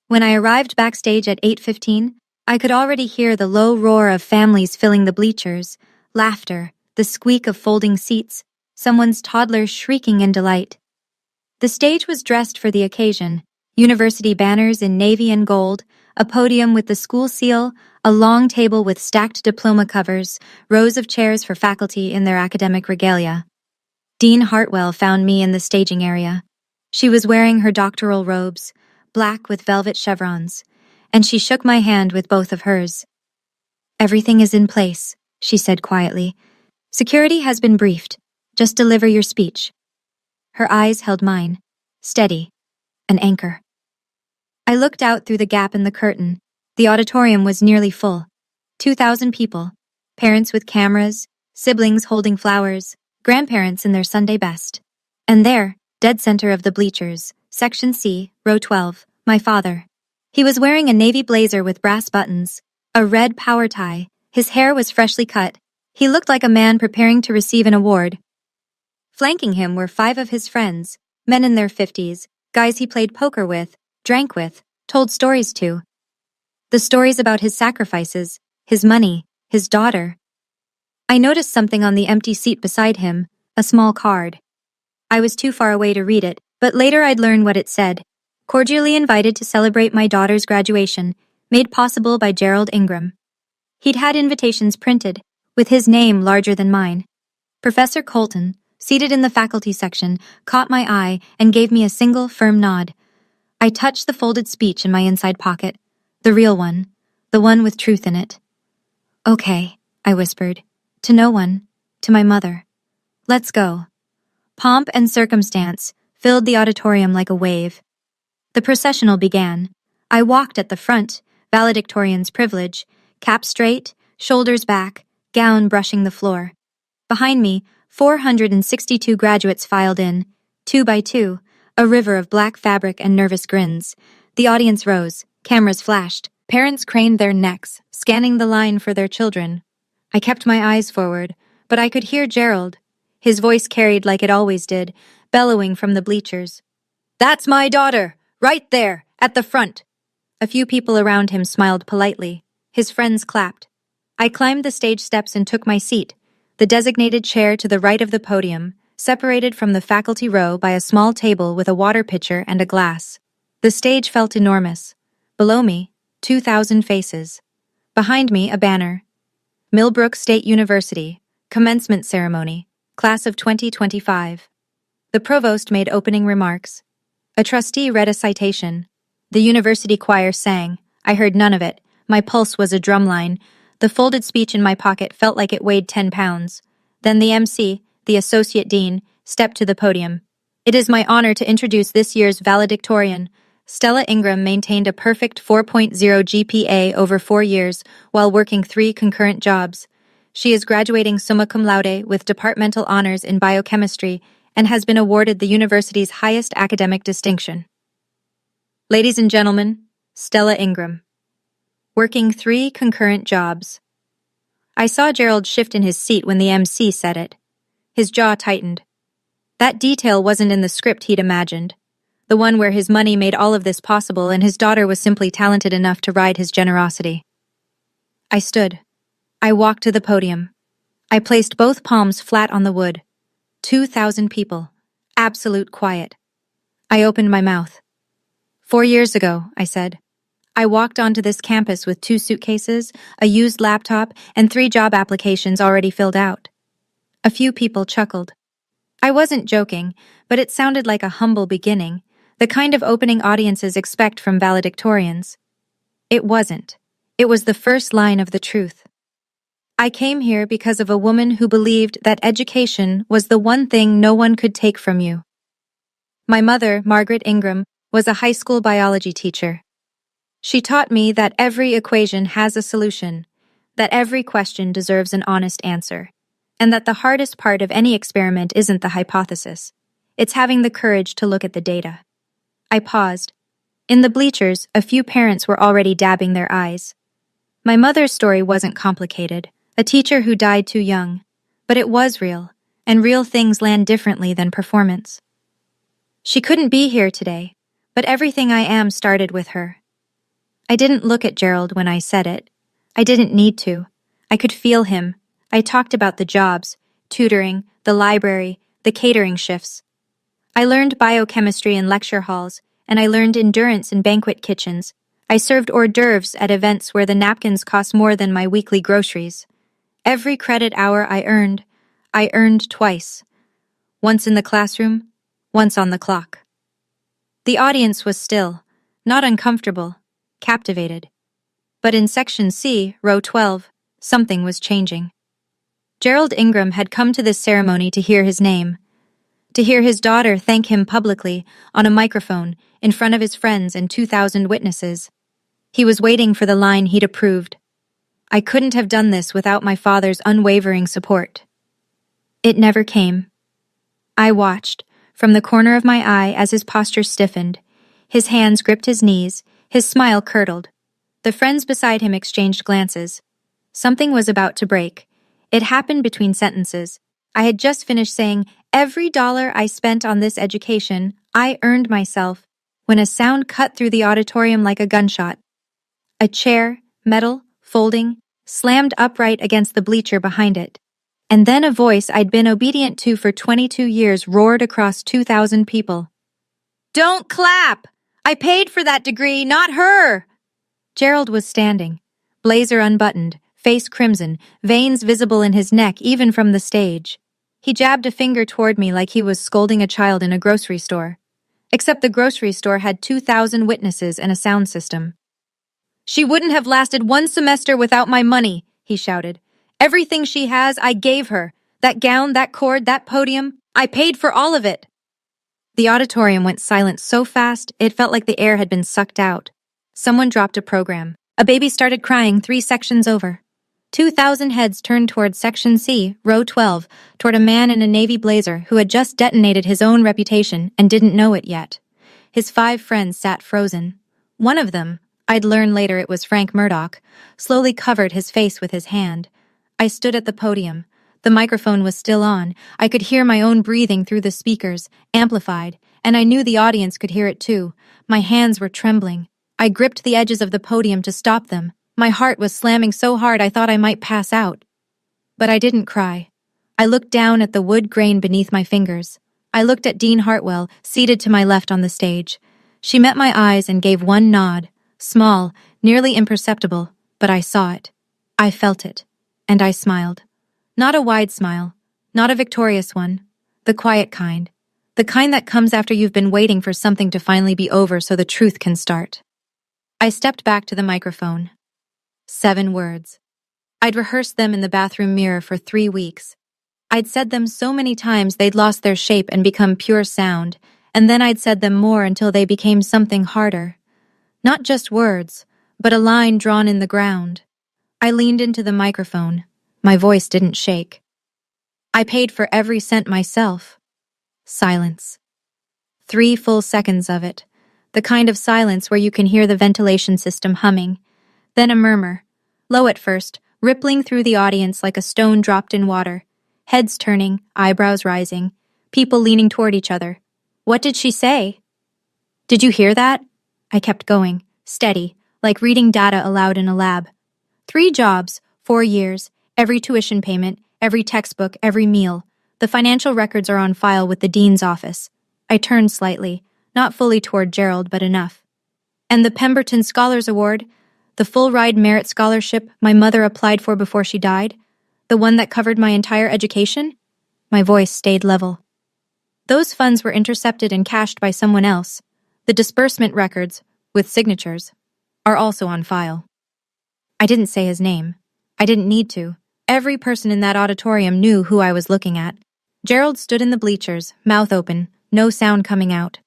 When I arrived backstage at 8:15, I could already hear the low roar of families filling the bleachers, laughter, the squeak of folding seats, someone's toddler shrieking in delight. The stage was dressed for the occasion. University banners in navy and gold, a podium with the school seal, a long table with stacked diploma covers, rows of chairs for faculty in their academic regalia. Dean Hartwell found me in the staging area. She was wearing her doctoral robes, black with velvet chevrons, and she shook my hand with both of hers. "Everything is in place," she said quietly. "Security has been briefed. Just deliver your speech." Her eyes held mine, steady, an anchor. I looked out through the gap in the curtain. The auditorium was nearly full. 2,000 people, parents with cameras, siblings holding flowers, grandparents in their Sunday best. And there, dead center of the bleachers, Section C, row 12, my father. He was wearing a navy blazer with brass buttons, a red power tie. His hair was freshly cut. He looked like a man preparing to receive an award. Flanking him were 5 of his friends, men in their 50s, guys he played poker with, drank with, told stories to. The stories about his sacrifices, his money, his daughter. I noticed something on the empty seat beside him, a small card. I was too far away to read it, but later I'd learn what it said. Cordially invited to celebrate my daughter's graduation, made possible by Gerald Ingram. He'd had invitations printed, with his name larger than mine. Professor Colton, seated in the faculty section, caught my eye and gave me a single, firm nod. I touched the folded speech in my inside pocket, the real one, the one with truth in it. Okay, I whispered, to no one, to my mother. Let's go. Pomp and circumstance filled the auditorium like a wave. The processional began. I walked at the front, valedictorian's privilege, cap straight, shoulders back, gown brushing the floor. Behind me, 462 graduates filed in, 2 by 2, a river of black fabric and nervous grins. The audience rose, cameras flashed, parents craned their necks, scanning the line for their children. I kept my eyes forward, but I could hear Gerald. His voice carried like it always did, bellowing from the bleachers. "That's my daughter, right there, at the front." A few people around him smiled politely. His friends clapped. I climbed the stage steps and took my seat, the designated chair to the right of the podium, separated from the faculty row by a small table with a water pitcher and a glass. The stage felt enormous. Below me, 2,000 faces. Behind me, a banner. Millbrook State University, commencement ceremony, class of 2025. The provost made opening remarks. A trustee read a citation. The university choir sang. I heard none of it. My pulse was a drumline. The folded speech in my pocket felt like it weighed 10 pounds. Then the MC, the associate dean, stepped to the podium. "It is my honor to introduce this year's valedictorian." Stella Ingram maintained a perfect 4.0 GPA over 4 years while working 3 concurrent jobs. She is graduating summa cum laude with departmental honors in biochemistry and has been awarded the university's highest academic distinction. Ladies and gentlemen, Stella Ingram. Working 3 concurrent jobs. I saw Gerald shift in his seat when the MC said it. His jaw tightened. That detail wasn't in the script he'd imagined, the one where his money made all of this possible and his daughter was simply talented enough to ride his generosity. I stood. I walked to the podium. I placed both palms flat on the wood. 2,000 people. Absolute quiet. I opened my mouth. 4 years ago, I said. I walked onto this campus with 2 suitcases, a used laptop, and 3 job applications already filled out. A few people chuckled. I wasn't joking, but it sounded like a humble beginning, the kind of opening audiences expect from valedictorians. It wasn't. It was the first line of the truth. I came here because of a woman who believed that education was the one thing no one could take from you. My mother, Margaret Ingram, was a high school biology teacher. She taught me that every equation has a solution, that every question deserves an honest answer, and that the hardest part of any experiment isn't the hypothesis. It's having the courage to look at the data. I paused. In the bleachers, a few parents were already dabbing their eyes. My mother's story wasn't complicated, a teacher who died too young, but it was real, and real things land differently than performance. She couldn't be here today, but everything I am started with her. I didn't look at Gerald when I said it. I didn't need to. I could feel him. I talked about the jobs, tutoring, the library, the catering shifts. I learned biochemistry in lecture halls, and I learned endurance in banquet kitchens. I served hors d'oeuvres at events where the napkins cost more than my weekly groceries. Every credit hour I earned twice. Once in the classroom, once on the clock. The audience was still, not uncomfortable, captivated. But in Section C, row 12, something was changing. Gerald Ingram had come to this ceremony to hear his name, to hear his daughter thank him publicly on a microphone in front of his friends and 2,000 witnesses. He was waiting for the line he'd approved. I couldn't have done this without my father's unwavering support. It never came. I watched, from the corner of my eye as his posture stiffened. His hands gripped his knees, His smile curdled. The friends beside him exchanged glances. Something was about to break. It happened between sentences. I had just finished saying, "Every dollar I spent on this education, I earned myself," when a sound cut through the auditorium like a gunshot. A chair, metal, folding, slammed upright against the bleacher behind it. And then a voice I'd been obedient to for 22 years roared across 2,000 people. "Don't clap! I paid for that degree, not her!" Gerald was standing, blazer unbuttoned, face crimson, veins visible in his neck even from the stage. He jabbed a finger toward me like he was scolding a child in a grocery store. Except the grocery store had 2,000 witnesses and a sound system. "She wouldn't have lasted one semester without my money," he shouted. "Everything she has, I gave her. That gown, that cord, that podium, I paid for all of it." The auditorium went silent so fast, it felt like the air had been sucked out. Someone dropped a program. A baby started crying 3 sections over. 2,000 heads turned toward Section C, Row 12, toward a man in a navy blazer who had just detonated his own reputation and didn't know it yet. His 5 friends sat frozen. One of them, I'd learn later it was Frank Murdoch, slowly covered his face with his hand. I stood at the podium. The microphone was still on. I could hear my own breathing through the speakers, amplified, and I knew the audience could hear it too. My hands were trembling. I gripped the edges of the podium to stop them. My heart was slamming so hard I thought I might pass out. But I didn't cry. I looked down at the wood grain beneath my fingers. I looked at Dean Hartwell, seated to my left on the stage. She met my eyes and gave one nod, small, nearly imperceptible, but I saw it. I felt it. And I smiled. Not a wide smile, not a victorious one, the quiet kind. The kind that comes after you've been waiting for something to finally be over so the truth can start. I stepped back to the microphone. 7 words. I'd rehearsed them in the bathroom mirror for 3 weeks. I'd said them so many times they'd lost their shape and become pure sound, and then I'd said them more until they became something harder. Not just words, but a line drawn in the ground. I leaned into the microphone. My voice didn't shake. I paid for every cent myself. Silence. 3 full seconds of it. The kind of silence where you can hear the ventilation system humming. Then a murmur. Low at first, rippling through the audience like a stone dropped in water. Heads turning, eyebrows rising. People leaning toward each other. What did she say? Did you hear that? I kept going, steady, like reading data aloud in a lab. 3 jobs, 4 years, every tuition payment, every textbook, every meal. The financial records are on file with the dean's office. I turned slightly, not fully toward Gerald, but enough. And the Pemberton Scholars Award, the full-ride merit scholarship my mother applied for before she died, the one that covered my entire education? My voice stayed level. Those funds were intercepted and cashed by someone else. The disbursement records, with signatures, are also on file. I didn't say his name. I didn't need to. Every person in that auditorium knew who I was looking at. Gerald stood in the bleachers, mouth open, no sound coming out.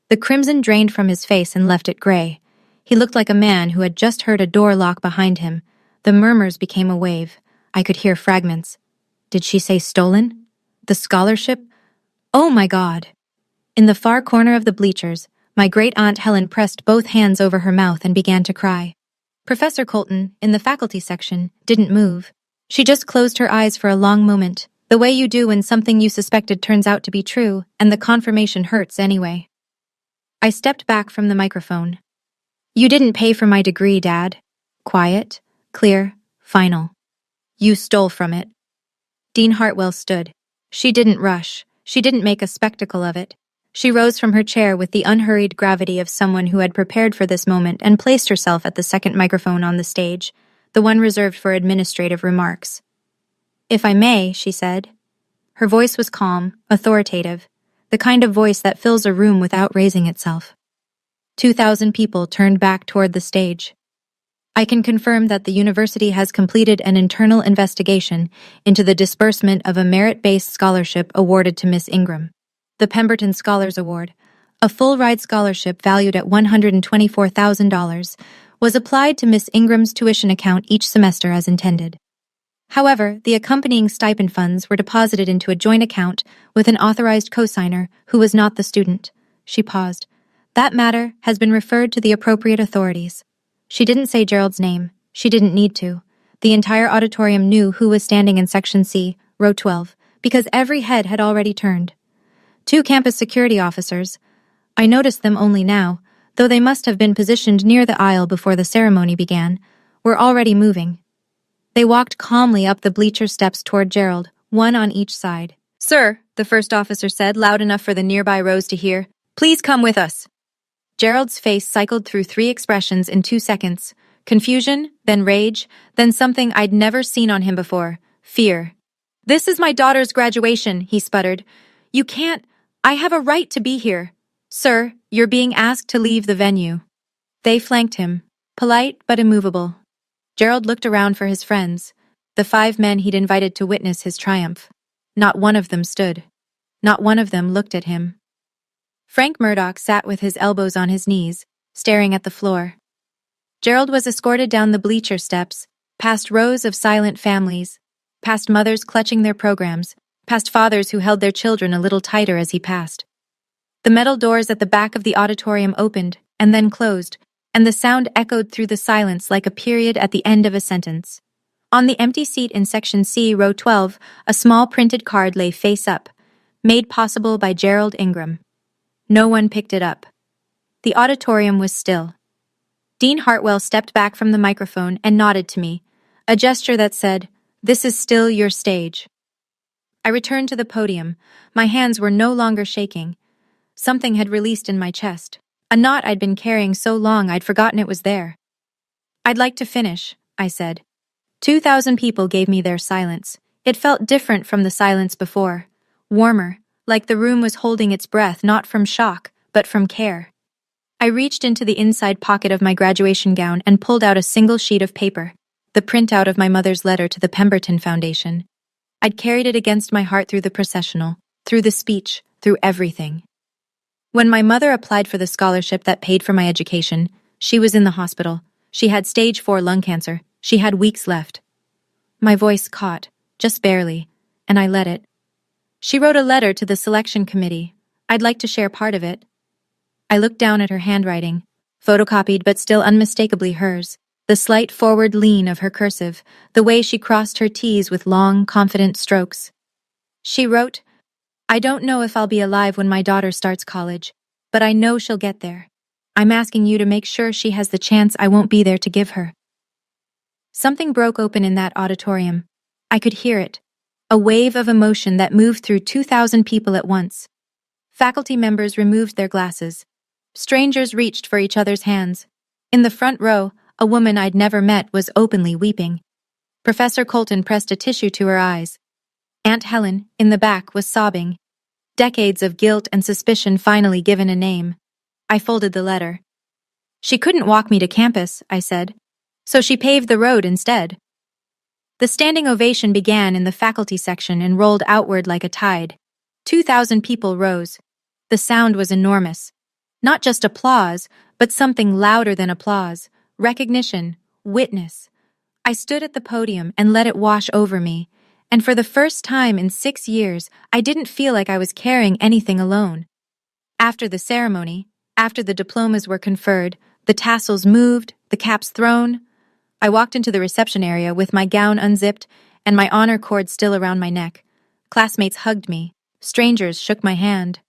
The crimson drained from his face and left it gray. He looked like a man who had just heard a door lock behind him. The murmurs became a wave. I could hear fragments. Did she say stolen? The scholarship? Oh my God! In the far corner of the bleachers, my great-aunt Helen pressed both hands over her mouth and began to cry. Professor Colton, in the faculty section, didn't move. She just closed her eyes for a long moment, the way you do when something you suspected turns out to be true, and the confirmation hurts anyway. I stepped back from the microphone. You didn't pay for my degree, Dad. Quiet, clear, final. You stole from it. Dean Hartwell stood. She didn't rush. She didn't make a spectacle of it. She rose from her chair with the unhurried gravity of someone who had prepared for this moment and placed herself at the second microphone on the stage, the one reserved for administrative remarks. If I may, she said. Her voice was calm, authoritative, the kind of voice that fills a room without raising itself. 2,000 people turned back toward the stage. I can confirm that the university has completed an internal investigation into the disbursement of a merit-based scholarship awarded to Miss Ingram. The Pemberton Scholars Award, a full-ride scholarship valued at $124,000, was applied to Miss Ingram's tuition account each semester as intended. However, the accompanying stipend funds were deposited into a joint account with an authorized cosigner who was not the student. She paused. That matter has been referred to the appropriate authorities. She didn't say Gerald's name. She didn't need to. The entire auditorium knew who was standing in Section C, Row 12, because every head had already turned. 2 campus security officers. I noticed them only now, though they must have been positioned near the aisle before the ceremony began, were already moving. They walked calmly up the bleacher steps toward Gerald, one on each side. "Sir," the first officer said, loud enough for the nearby rows to hear, "please come with us." Gerald's face cycled through 3 expressions in 2 seconds. Confusion, then rage, then something I'd never seen on him before, fear. "This is my daughter's graduation," he sputtered. "You can't. I have a right to be here. Sir, you're being asked to leave the venue." They flanked him, polite but immovable. Gerald looked around for his friends, the 5 men he'd invited to witness his triumph. Not one of them stood. Not one of them looked at him. Frank Murdoch sat with his elbows on his knees, staring at the floor. Gerald was escorted down the bleacher steps, past rows of silent families, past mothers clutching their programs, past fathers who held their children a little tighter as he passed. The metal doors at the back of the auditorium opened and then closed, and the sound echoed through the silence like a period at the end of a sentence. On the empty seat in Section C, Row 12, a small printed card lay face up, made possible by Gerald Ingram. No one picked it up. The auditorium was still. Dean Hartwell stepped back from the microphone and nodded to me, a gesture that said, "This is still your stage." I returned to the podium. My hands were no longer shaking. Something had released in my chest, a knot I'd been carrying so long I'd forgotten it was there. "I'd like to finish," I said. 2,000 people gave me their silence. It felt different from the silence before, warmer, like the room was holding its breath not from shock, but from care. I reached into the inside pocket of my graduation gown and pulled out a single sheet of paper, the printout of my mother's letter to the Pemberton Foundation. I'd carried it against my heart through the processional, through the speech, through everything. When my mother applied for the scholarship that paid for my education, she was in the hospital. She had stage 4 lung cancer. She had weeks left. My voice caught, just barely, and I let it. She wrote a letter to the selection committee. I'd like to share part of it. I looked down at her handwriting, photocopied but still unmistakably hers, the slight forward lean of her cursive, the way she crossed her T's with long, confident strokes. She wrote, "I don't know if I'll be alive when my daughter starts college, but I know she'll get there. I'm asking you to make sure she has the chance I won't be there to give her." Something broke open in that auditorium. I could hear it, a wave of emotion that moved through 2,000 people at once. Faculty members removed their glasses. Strangers reached for each other's hands. In the front row, a woman I'd never met was openly weeping. Professor Colton pressed a tissue to her eyes. Aunt Helen, in the back, was sobbing. Decades of guilt and suspicion finally given a name. I folded the letter. "She couldn't walk me to campus," I said, "so she paved the road instead." The standing ovation began in the faculty section and rolled outward like a tide. 2,000 people rose. The sound was enormous. Not just applause, but something louder than applause. Recognition, witness. I stood at the podium and let it wash over me, and for the first time in 6 years, I didn't feel like I was carrying anything alone. After the ceremony, after the diplomas were conferred, the tassels moved, the caps thrown, I walked into the reception area with my gown unzipped and my honor cord still around my neck. Classmates hugged me. Strangers shook my hand.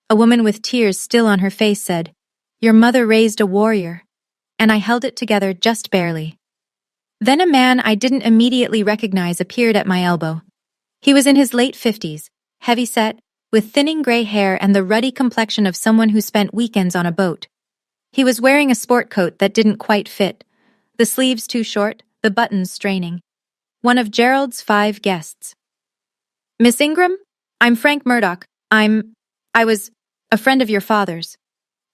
A woman with tears still on her face said, "Your mother raised a warrior," and I held it together just barely. Then a man I didn't immediately recognize appeared at my elbow. He was in his late 50s, heavy-set, with thinning gray hair and the ruddy complexion of someone who spent weekends on a boat. He was wearing a sport coat that didn't quite fit, the sleeves too short, the buttons straining. One of Gerald's 5 guests. "Miss Ingram? I'm Frank Murdoch. I was a friend of your father's."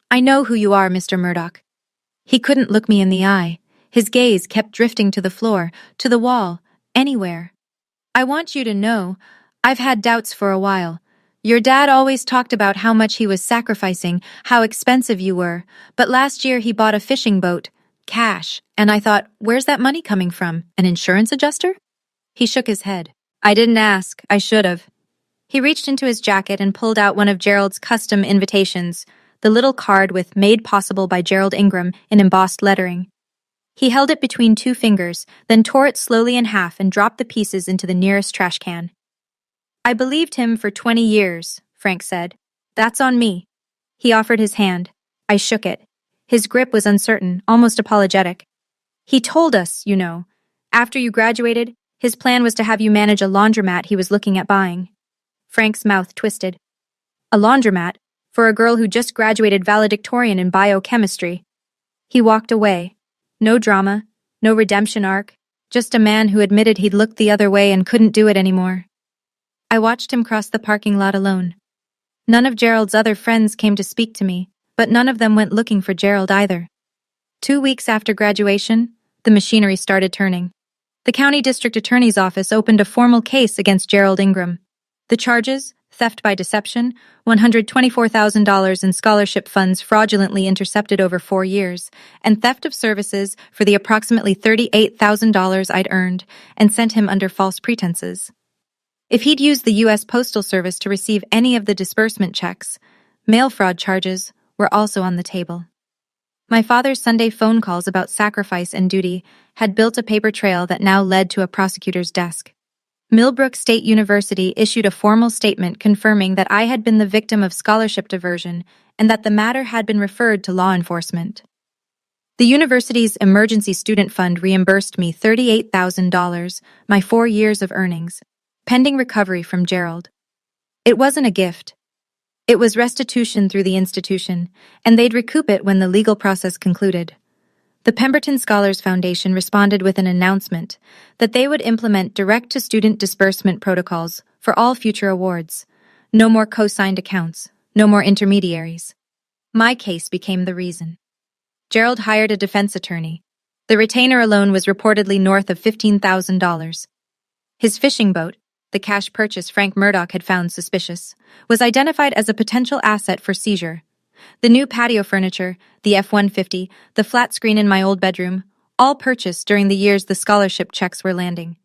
"I know who you are, Mr. Murdoch." He couldn't look me in the eye. His gaze kept drifting to the floor, to the wall, anywhere. "I want you to know, I've had doubts for a while. Your dad always talked about how much he was sacrificing, how expensive you were, but last year he bought a fishing boat, cash, and I thought, where's that money coming from? An insurance adjuster?" He shook his head. "I didn't ask. I should have." He reached into his jacket and pulled out one of Gerald's custom invitations, the little card with "Made Possible by Gerald Ingram" in embossed lettering. He held it between two fingers, then tore it slowly in half and dropped the pieces into the nearest trash can. "I believed him for 20 years, Frank said. "That's on me." He offered his hand. I shook it. His grip was uncertain, almost apologetic. "He told us, you know. After you graduated, his plan was to have you manage a laundromat he was looking at buying." Frank's mouth twisted. A laundromat? For a girl who just graduated valedictorian in biochemistry. He walked away. No drama, no redemption arc, just a man who admitted he'd looked the other way and couldn't do it anymore. I watched him cross the parking lot alone. None of Gerald's other friends came to speak to me, but none of them went looking for Gerald either. 2 weeks after graduation, the machinery started turning. The county district attorney's office opened a formal case against Gerald Ingram. The charges: theft by deception, $124,000 in scholarship funds fraudulently intercepted over 4 years, and theft of services for the approximately $38,000 I'd earned and sent him under false pretenses. If he'd used the U.S. Postal Service to receive any of the disbursement checks, mail fraud charges were also on the table. My father's Sunday phone calls about sacrifice and duty had built a paper trail that now led to a prosecutor's desk. Millbrook State University issued a formal statement confirming that I had been the victim of scholarship diversion and that the matter had been referred to law enforcement. The university's emergency student fund reimbursed me $38,000, my 4 years of earnings, pending recovery from Gerald. It wasn't a gift. It was restitution through the institution, and they'd recoup it when the legal process concluded. The Pemberton Scholars Foundation responded with an announcement that they would implement direct-to-student disbursement protocols for all future awards. No more co-signed accounts, no more intermediaries. My case became the reason. Gerald hired a defense attorney. The retainer alone was reportedly north of $15,000. His fishing boat, the cash purchase Frank Murdoch had found suspicious, was identified as a potential asset for seizure. The new patio furniture, the F-150, the flat screen in my old bedroom, all purchased during the years the scholarship checks were landing.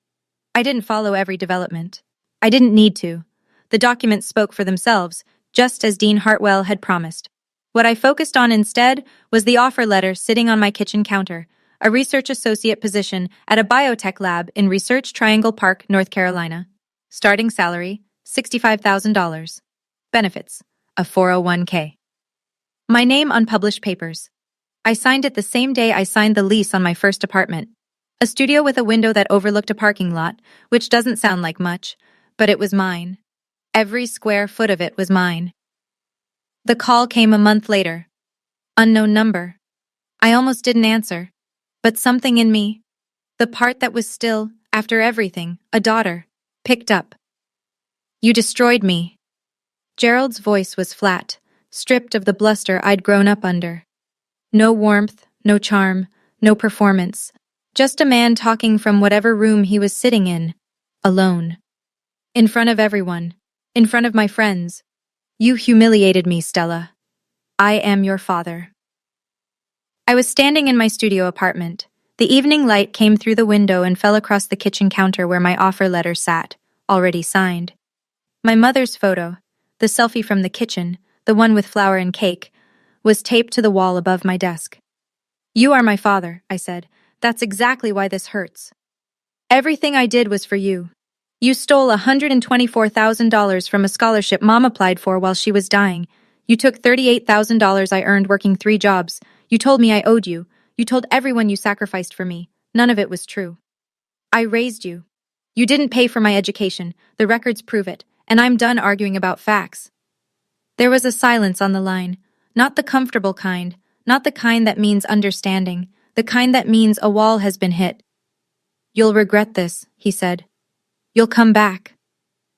I didn't follow every development. I didn't need to. The documents spoke for themselves, just as Dean Hartwell had promised. What I focused on instead was the offer letter sitting on my kitchen counter, a research associate position at a biotech lab in Research Triangle Park, North Carolina. Starting salary, $65,000. Benefits, a 401k. My name on published papers. I signed it the same day I signed the lease on my first apartment. A studio with a window that overlooked a parking lot, which doesn't sound like much, but it was mine. Every square foot of it was mine. The call came a month later. Unknown number. I almost didn't answer. But something in me, the part that was still, after everything, a daughter, picked up. "You destroyed me." Gerald's voice was flat, stripped of the bluster I'd grown up under. No warmth, no charm, no performance. Just a man talking from whatever room he was sitting in, alone. In front of everyone, in front of my friends. "You humiliated me, Stella. I am your father." I was standing in my studio apartment. The evening light came through the window and fell across the kitchen counter where my offer letter sat, already signed. My mother's photo, the selfie from the kitchen, the one with flour and cake, was taped to the wall above my desk. "You are my father," I said. "That's exactly why this hurts. Everything I did was for you. You stole $124,000 from a scholarship Mom applied for while she was dying. You took $38,000 I earned working 3 jobs. You told me I owed you. You told everyone you sacrificed for me. None of it was true. I raised you. You didn't pay for my education. The records prove it, and I'm done arguing about facts." There was a silence on the line, not the comfortable kind, not the kind that means understanding, the kind that means a wall has been hit. "You'll regret this," he said. "You'll come back."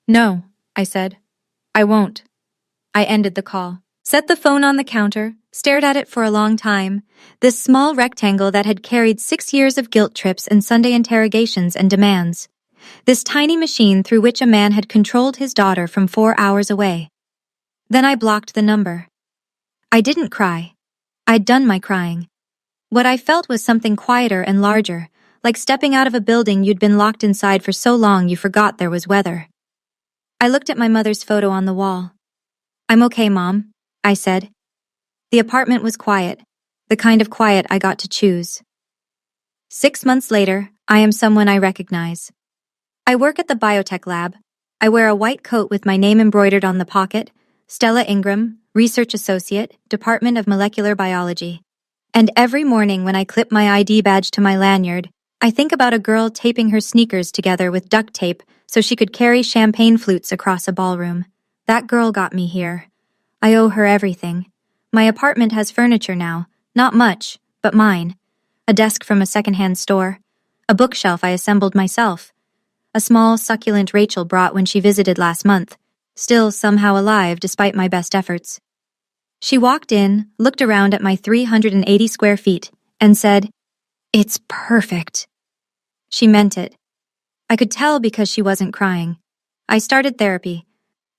"No," I said. "I won't." I ended the call, set the phone on the counter, stared at it for a long time, this small rectangle that had carried 6 years of guilt trips and Sunday interrogations and demands. This tiny machine through which a man had controlled his daughter from 4 hours away. Then I blocked the number. I didn't cry. I'd done my crying. What I felt was something quieter and larger, like stepping out of a building you'd been locked inside for so long you forgot there was weather. I looked at my mother's photo on the wall. "I'm okay, Mom," I said. The apartment was quiet, the kind of quiet I got to choose. 6 months later, I am someone I recognize. I work at the biotech lab. I wear a white coat with my name embroidered on the pocket, Stella Ingram, Research Associate, Department of Molecular Biology. And every morning when I clip my ID badge to my lanyard, I think about a girl taping her sneakers together with duct tape so she could carry champagne flutes across a ballroom. That girl got me here. I owe her everything. My apartment has furniture now, not much, but mine. A desk from a secondhand store, a bookshelf I assembled myself, a small, succulent Rachel brought when she visited last month, still somehow alive despite my best efforts. She walked in, looked around at my 380 square feet, and said, "It's perfect." She meant it. I could tell because she wasn't crying. I started therapy.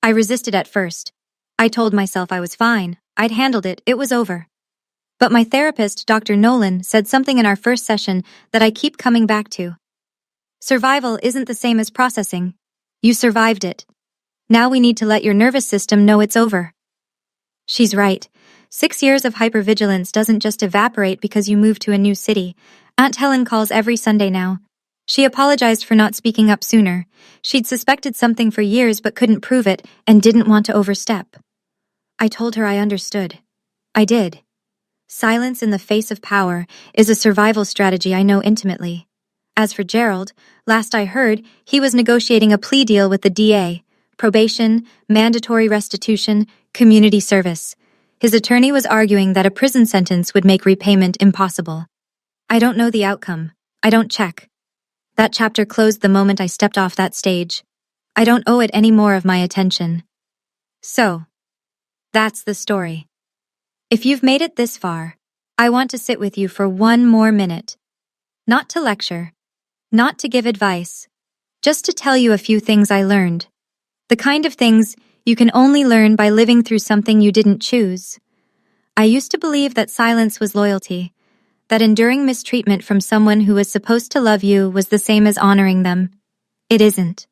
I resisted at first. I told myself I was fine. I'd handled it. It was over. But my therapist, Dr. Nolan, said something in our first session that I keep coming back to. Survival isn't the same as processing. You survived it. Now we need to let your nervous system know it's over. She's right. 6 years of hypervigilance doesn't just evaporate because you move to a new city. Aunt Helen calls every Sunday now. She apologized for not speaking up sooner. She'd suspected something for years but couldn't prove it and didn't want to overstep. I told her I understood. I did. Silence in the face of power is a survival strategy I know intimately. As for Gerald, last I heard, he was negotiating a plea deal with the DA. Probation, mandatory restitution, community service. His attorney was arguing that a prison sentence would make repayment impossible. I don't know the outcome. I don't check. That chapter closed the moment I stepped off that stage. I don't owe it any more of my attention. So, that's the story. If you've made it this far, I want to sit with you for one more minute. Not to lecture, not to give advice, just to tell you a few things I learned. The kind of things you can only learn by living through something you didn't choose. I used to believe that silence was loyalty, that enduring mistreatment from someone who was supposed to love you was the same as honoring them. It isn't.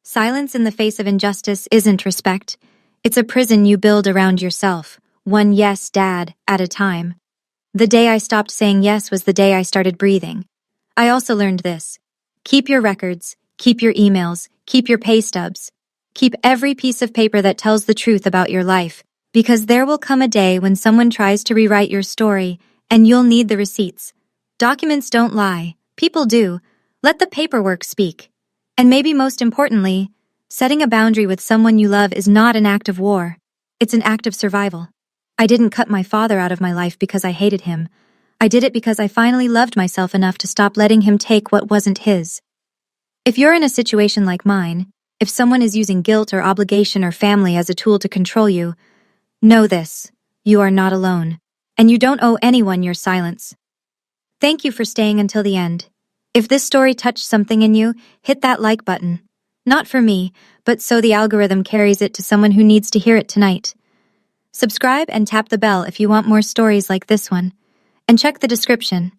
Silence in the face of injustice isn't respect. It's a prison you build around yourself, one yes, Dad, at a time. The day I stopped saying yes was the day I started breathing. I also learned this. Keep your records, keep your emails, keep your pay stubs. Keep every piece of paper that tells the truth about your life, because there will come a day when someone tries to rewrite your story, and you'll need the receipts. Documents don't lie. People do. Let the paperwork speak. And maybe most importantly, setting a boundary with someone you love is not an act of war. It's an act of survival. I didn't cut my father out of my life because I hated him. I did it because I finally loved myself enough to stop letting him take what wasn't his. If you're in a situation like mine, if someone is using guilt or obligation or family as a tool to control you, know this: you are not alone, and you don't owe anyone your silence. Thank you for staying until the end. If this story touched something in you, hit that like button. Not for me, but so the algorithm carries it to someone who needs to hear it tonight. Subscribe and tap the bell if you want more stories like this one. And check the description.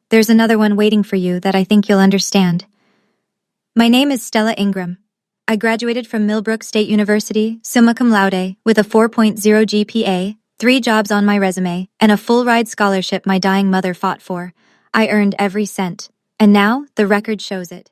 There's another one waiting for you that I think you'll understand. My name is Stella Ingram. I graduated from Millbrook State University, summa cum laude, with a 4.0 GPA, 3 jobs on my resume, and a full-ride scholarship my dying mother fought for. I earned every cent. And now, the record shows it.